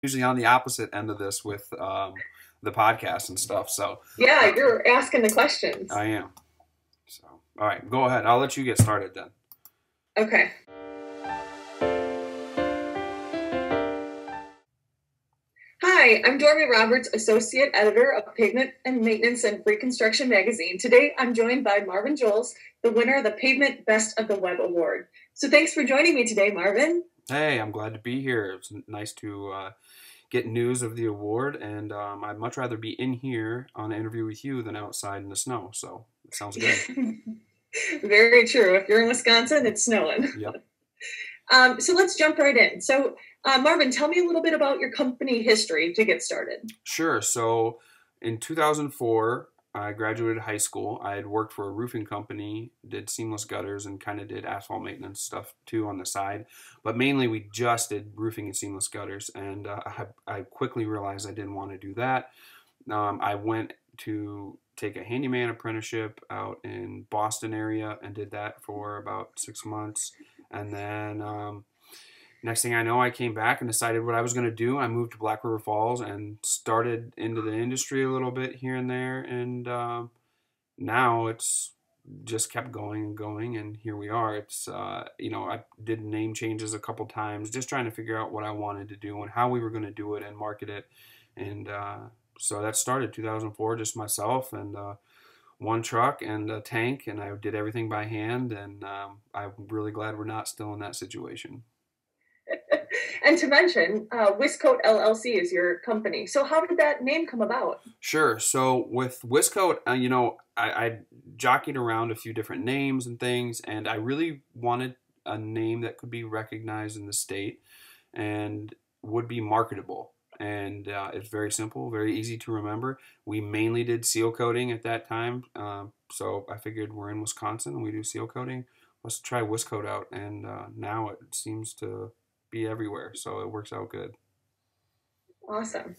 usually on the opposite end of this with the podcast and stuff. So Yeah, you're asking the questions. I am. So all right, go ahead. I'll let you get started then. Okay. Hi, I'm Dormie Roberts, Associate Editor of Pavement and Maintenance and Reconstruction Magazine. Today, I'm joined by Marvin Joles, the winner of the Pavement Best of the Web Award. So thanks for joining me today, Marvin. Hey, I'm glad to be here. It's nice to get news of the award, and I'd much rather be in here on an interview with you than outside in the snow. So it sounds good. Very true. If you're in Wisconsin, it's snowing. Yep. So let's jump right in. So, Marvin, tell me a little bit about your company history to get started. Sure. So in 2004, I graduated high school. I had worked for a roofing company, did seamless gutters, and kind of did asphalt maintenance stuff too on the side. But mainly, we just did roofing and seamless gutters. And I quickly realized I didn't want to do that. I went to take a handyman apprenticeship out in Boston area and did that for about 6 months. And then next thing I know, I came back and decided what I was going to do. I moved to Black River Falls and started into the industry a little bit here and there. And now it's just kept going and going. And here we are. It's, I did name changes a couple times, just trying to figure out what I wanted to do and how we were going to do it and market it. And so that started 2004, just myself and one truck and a tank, and I did everything by hand. And I'm really glad we're not still in that situation. And to mention, Wisco LLC is your company. So how did that name come about? Sure. So with Wisco, I jockeyed around a few different names and things, and I really wanted a name that could be recognized in the state and would be marketable. And it's very simple, very easy to remember. We mainly did seal coating at that time, so I figured we're in Wisconsin and we do seal coating. Let's try Wisco out, and now it seems to be everywhere, so it works out good. Awesome.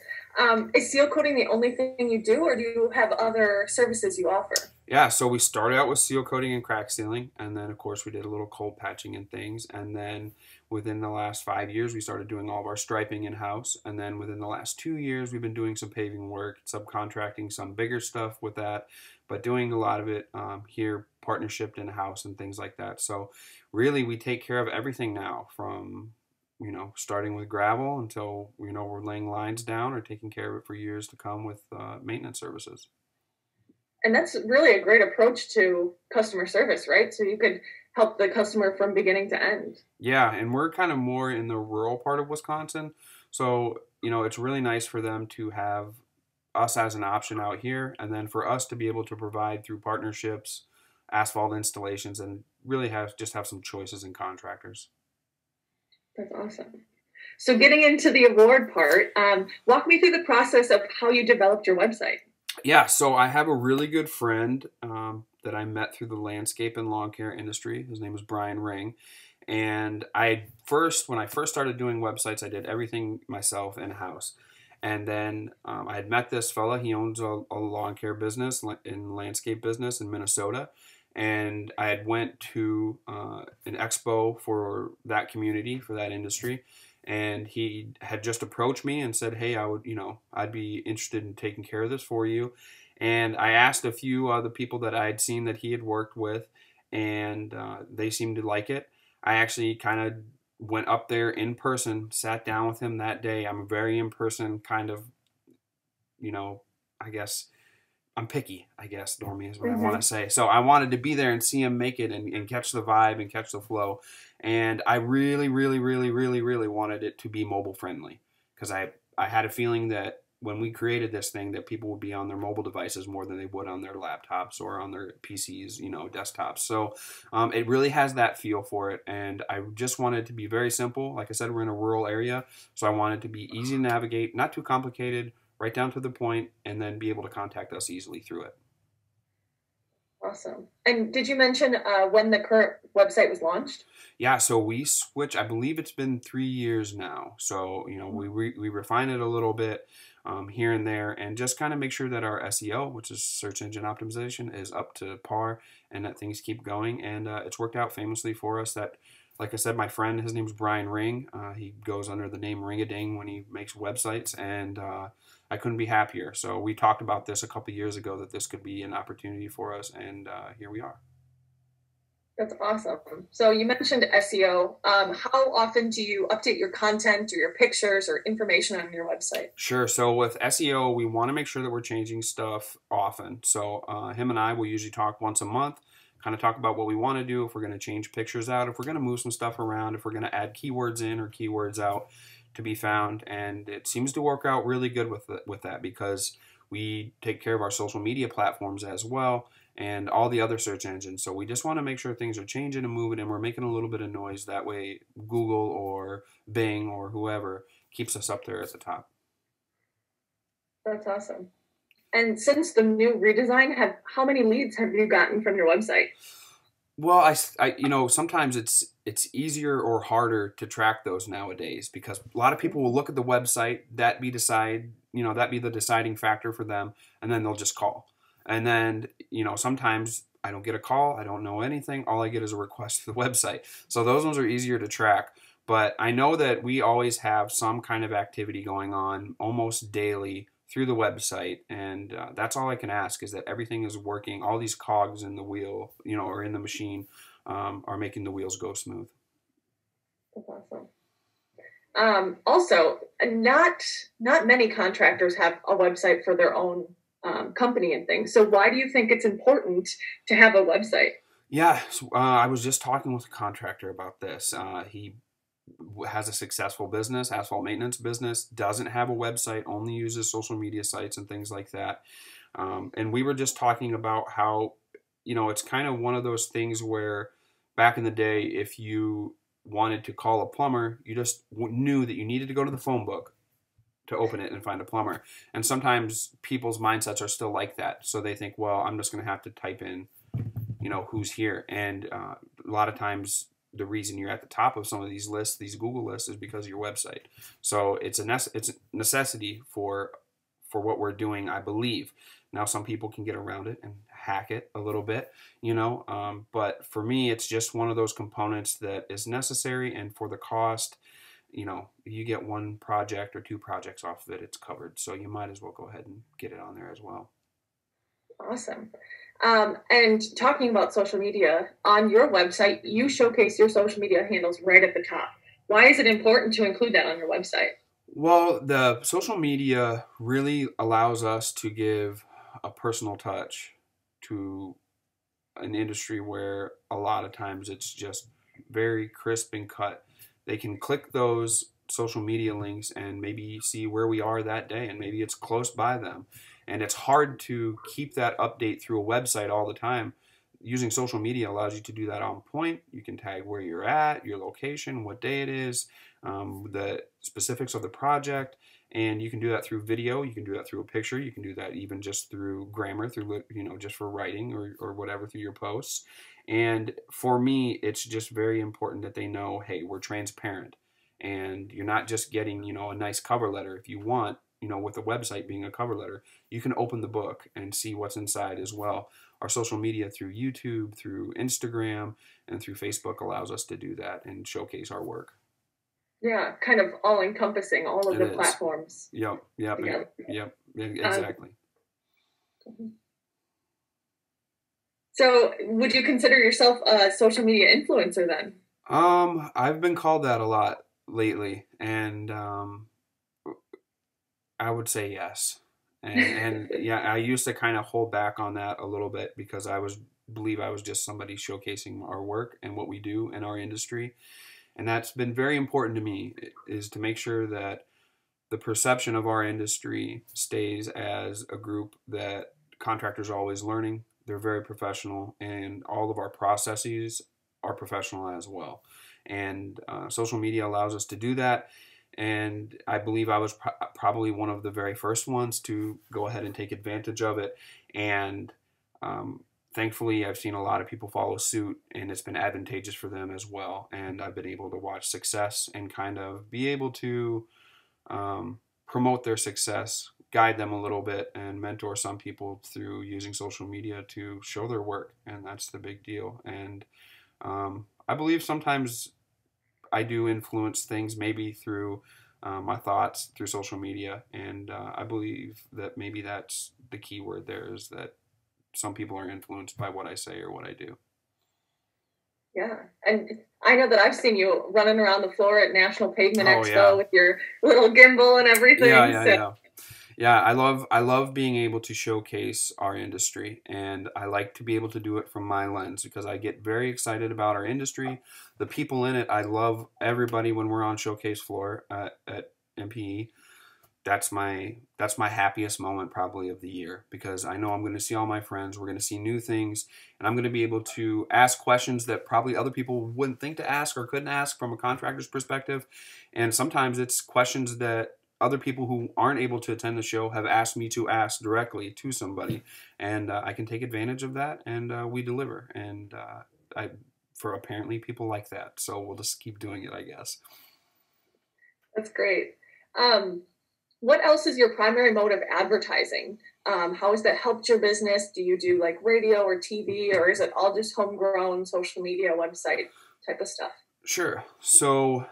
Is seal coating the only thing you do, or do you have other services you offer? Yeah, so we started out with seal coating and crack sealing, and then of course we did a little cold patching and things, and then within the last 5 years we started doing all of our striping in house, and then within the last 2 years we've been doing some paving work, subcontracting some bigger stuff with that, but doing a lot of it here, partnershiped in house and things like that. So really we take care of everything now, from starting with gravel until we're laying lines down or taking care of it for years to come with maintenance services. And that's really a great approach to customer service, right? So you could help the customer from beginning to end. Yeah, and we're kind of more in the rural part of Wisconsin. So, it's really nice for them to have us as an option out here, and then for us to be able to provide through partnerships, asphalt installations, and really have some choices in contractors. That's awesome. So getting into the award part, walk me through the process of how you developed your website. Yeah, so I have a really good friend that I met through the landscape and lawn care industry. His name is Brian Ring. And when I first started doing websites, I did everything myself in house. And then I had met this fella. He owns a lawn care business in landscape business in Minnesota. And I had went to an expo for that community, for that industry. And he had just approached me and said, "Hey, I'd be interested in taking care of this for you." And I asked a few other people that I had seen that he had worked with, and they seemed to like it. I actually kind of went up there in person, sat down with him that day. I'm a very in person kind of, I guess I'm picky, I guess, Dormie is what I want to say. So I wanted to be there and see him make it and catch the vibe and catch the flow. And I really, really, really, really, really wanted it to be mobile friendly, because I had a feeling that when we created this thing that people would be on their mobile devices more than they would on their laptops or on their PCs, desktops. So it really has that feel for it. And I just wanted it to be very simple. Like I said, we're in a rural area, so I wanted it to be easy to navigate, not too complicated, right down to the point, and then be able to contact us easily through it. Awesome. And did you mention when the current website was launched? Yeah, so we switch. I believe it's been 3 years now. So we refine it a little bit here and there, and just kind of make sure that our SEO, which is search engine optimization, is up to par and that things keep going. And it's worked out famously for us that like I said, my friend, his name's Brian Ring. He goes under the name Ring-a-Ding when he makes websites, and I couldn't be happier. So we talked about this a couple years ago that this could be an opportunity for us, and here we are. That's awesome. So you mentioned SEO. How often do you update your content or your pictures or information on your website? Sure. So with SEO, we want to make sure that we're changing stuff often. So him and I will usually talk once a month, kind of talk about what we want to do, if we're going to change pictures out, if we're going to move some stuff around, if we're going to add keywords in or keywords out to be found. And it seems to work out really good with that because we take care of our social media platforms as well and all the other search engines. So we just want to make sure things are changing and moving and we're making a little bit of noise. That way Google or Bing or whoever keeps us up there at the top. That's awesome. And since the new redesign, how many leads have you gotten from your website? Well, sometimes it's easier or harder to track those nowadays because a lot of people will look at the website, that be the deciding factor for them, and then they'll just call. And then, sometimes I don't get a call, I don't know anything, all I get is a request to the website. So those ones are easier to track. But I know that we always have some kind of activity going on almost daily through the website, and that's all I can ask is that everything is working. All these cogs in the wheel, or in the machine, are making the wheels go smooth. That's awesome. Also, not many contractors have a website for their own company and things. So why do you think it's important to have a website? Yeah, I was just talking with a contractor about this. He has a successful business, asphalt maintenance business, doesn't have a website, only uses social media sites and things like that. And we were just talking about how, it's kind of one of those things where back in the day, if you wanted to call a plumber, you just knew that you needed to go to the phone book to open it and find a plumber. And sometimes people's mindsets are still like that. So they think, well, I'm just going to have to type in, who's here. And a lot of times the reason you're at the top of some of these lists, these Google lists, is because of your website. So it's a necessity for what we're doing, I believe. Now some people can get around it and hack it a little bit, but for me, it's just one of those components that is necessary. And for the cost, you get one project or two projects off of it, it's covered. So you might as well go ahead and get it on there as well. Awesome. And talking about social media, on your website, you showcase your social media handles right at the top. Why is it important to include that on your website? Well, the social media really allows us to give a personal touch to an industry where a lot of times it's just very crisp and cut. They can click those social media links and maybe see where we are that day, and maybe it's close by them. And it's hard to keep that update through a website all the time. Using social media allows you to do that on point. You can tag where you're at, your location, what day it is, the specifics of the project, and you can do that through video. You can do that through a picture. You can do that even just through grammar, through just for writing or whatever through your posts. And for me, it's just very important that they know, hey, we're transparent, and you're not just getting a nice cover letter. If you want, with a website being a cover letter, you can open the book and see what's inside as well. Our social media through YouTube, through Instagram, and through Facebook allows us to do that and showcase our work. Yeah, kind of all encompassing all of the platforms. Yep, exactly. So would you consider yourself a social media influencer then? I've been called that a lot lately, and I would say yes. And yeah, I used to kind of hold back on that a little bit because I believe I was just somebody showcasing our work and what we do in our industry. And that's been very important to me, is to make sure that the perception of our industry stays as a group that contractors are always learning. They're very professional, and all of our processes are professional as well. And social media allows us to do that. And I believe I was probably one of the very first ones to go ahead and take advantage of it. And thankfully, I've seen a lot of people follow suit, and it's been advantageous for them as well. And I've been able to watch success and kind of be able to promote their success, guide them a little bit, and mentor some people through using social media to show their work. And that's the big deal. And I believe sometimes I do influence things maybe through my thoughts through social media, and I believe that maybe that's the key word there is that some people are influenced by what I say or what I do. Yeah. And I know that I've seen you running around the floor at National Pavement Oh Expo yeah, with your little gimbal and yeah, everything. yeah, So yeah. Yeah, I love being able to showcase our industry, and I like to be able to do it from my lens because I get very excited about our industry, the people in it. I love everybody when we're on showcase floor at MPE. That's my happiest moment probably of the year because I know I'm going to see all my friends. We're going to see new things, and I'm going to be able to ask questions that probably other people wouldn't think to ask or couldn't ask from a contractor's perspective. And sometimes it's questions that other people who aren't able to attend the show have asked me to ask directly to somebody, and I can take advantage of that, and we deliver. And I for apparently people like that, so we'll just keep doing it, I guess. that's great. Um, what else is your primary mode of advertising? How has that helped your business? Do you do like radio or TV, or is it all just homegrown social media, website type of stuff? Sure. So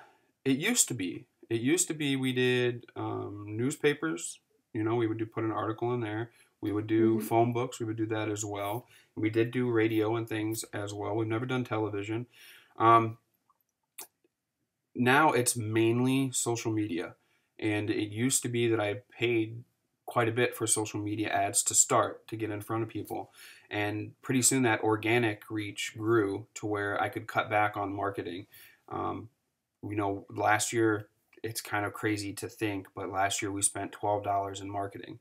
it used to be. It used to be we did newspapers. We would put an article in there. We would do Mm-hmm. phone books. We would do that as well. We did do radio and things as well. We've never done television. Um, Now it's mainly social media. And it used to be that I paid quite a bit for social media ads to start to get in front of people. And pretty soon that organic reach grew to where I could cut back on marketing. Um, last year, it's kind of crazy to think, but last year we spent $12 in marketing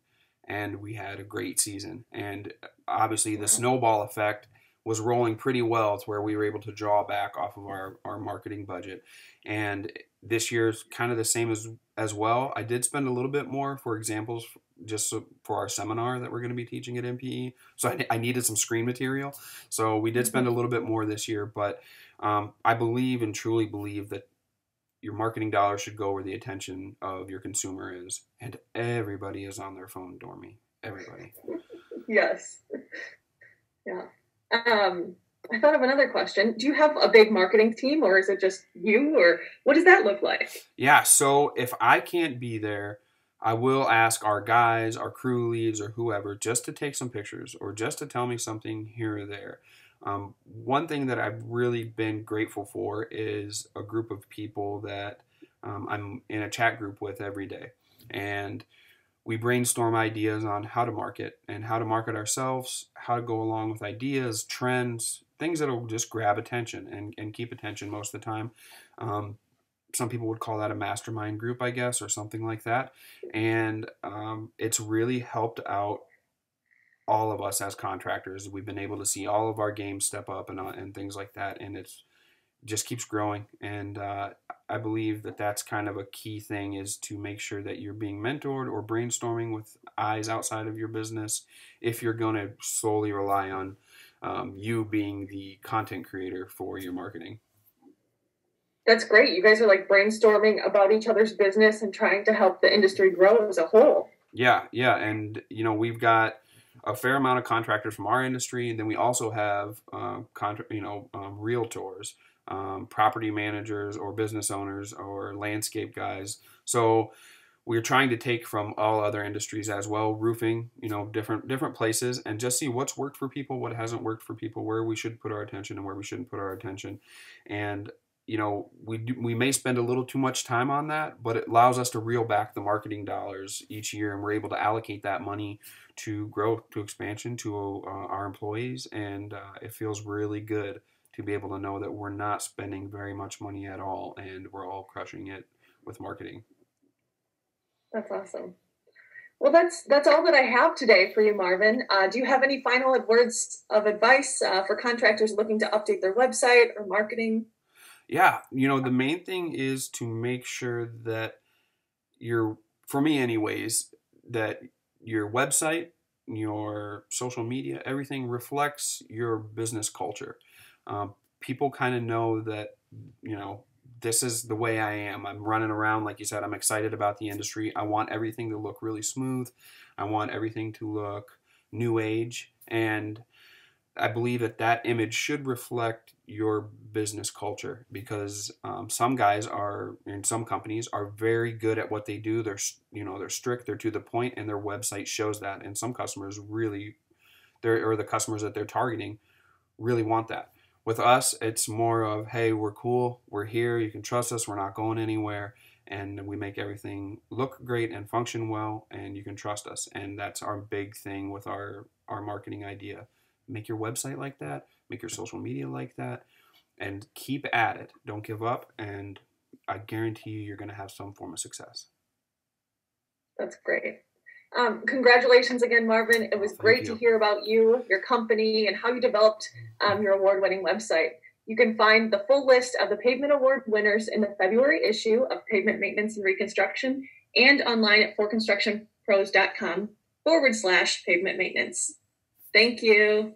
and we had a great season. And obviously, the Wow. snowball effect was rolling pretty well to where we were able to draw back off of our marketing budget. And this year's kind of the same as well. I did spend a little bit more for examples just for our seminar that we're going to be teaching at MPE. So I needed some screen material. So we did spend a little bit more this year, but I believe and truly believe that your marketing dollars should go where the attention of your consumer is. And everybody is on their phone, Dormie. Everybody. Yes. Yeah. I thought of another question. Do you have a big marketing team, or is it just you, or what does that look like? Yeah, so if I can't be there, I will ask our guys, our crew leads, or whoever just to take some pictures or just to tell me something here or there. One thing that I've really been grateful for is a group of people that I'm in a chat group with every day. And we brainstorm ideas on how to market and how to market ourselves, how to go along with ideas, trends, things that will just grab attention and keep attention most of the time. Um, some people would call that a mastermind group, I guess, or something like that. And it's really helped out all of us as contractors. We've been able to see all of our games step up and things like that. And it's just keeps growing. And I believe that that's kind of a key thing is to make sure that you're being mentored or brainstorming with eyes outside of your business if you're going to solely rely on you being the content creator for your marketing. That's great. You guys are like brainstorming about each other's business and trying to help the industry grow as a whole. Yeah, yeah. And, we've got a fair amount of contractors from our industry. And then we also have, realtors, property managers or business owners or landscape guys. So we're trying to take from all other industries as well, roofing, different places, and just see what's worked for people, what hasn't worked for people, where we should put our attention and where we shouldn't put our attention. And we may spend a little too much time on that, but it allows us to reel back the marketing dollars each year, and we're able to allocate that money to growth, to expansion, to our employees, and it feels really good to be able to know that we're not spending very much money at all, and we're all crushing it with marketing. That's awesome. Well, that's all that I have today for you, Marvin. Do you have any final words of advice for contractors looking to update their website or marketing? Yeah, the main thing is to make sure that for me anyways, that your website, your social media, everything reflects your business culture. People kind of know that, this is the way I am. I'm running around, like you said, I'm excited about the industry. I want everything to look really smooth. I want everything to look new age. And I believe that image should reflect your business culture, because some guys are in some companies are very good at what they do. They're strict, they're to the point, and their website shows that. And some customers really, or the customers that they're targeting, really want that. With us, it's more of, hey, we're cool, we're here, you can trust us, we're not going anywhere, and we make everything look great and function well, and you can trust us. And that's our big thing with our marketing idea. Make your website like that, make your social media like that, and keep at it. Don't give up, and I guarantee you're going to have some form of success. That's great. Congratulations again, Marvin. It was great to hear about you, your company, and how you developed your award-winning website. You can find the full list of the Pavement Award winners in the February issue of Pavement Maintenance and Reconstruction and online at forconstructionpros.com/pavement maintenance. Thank you.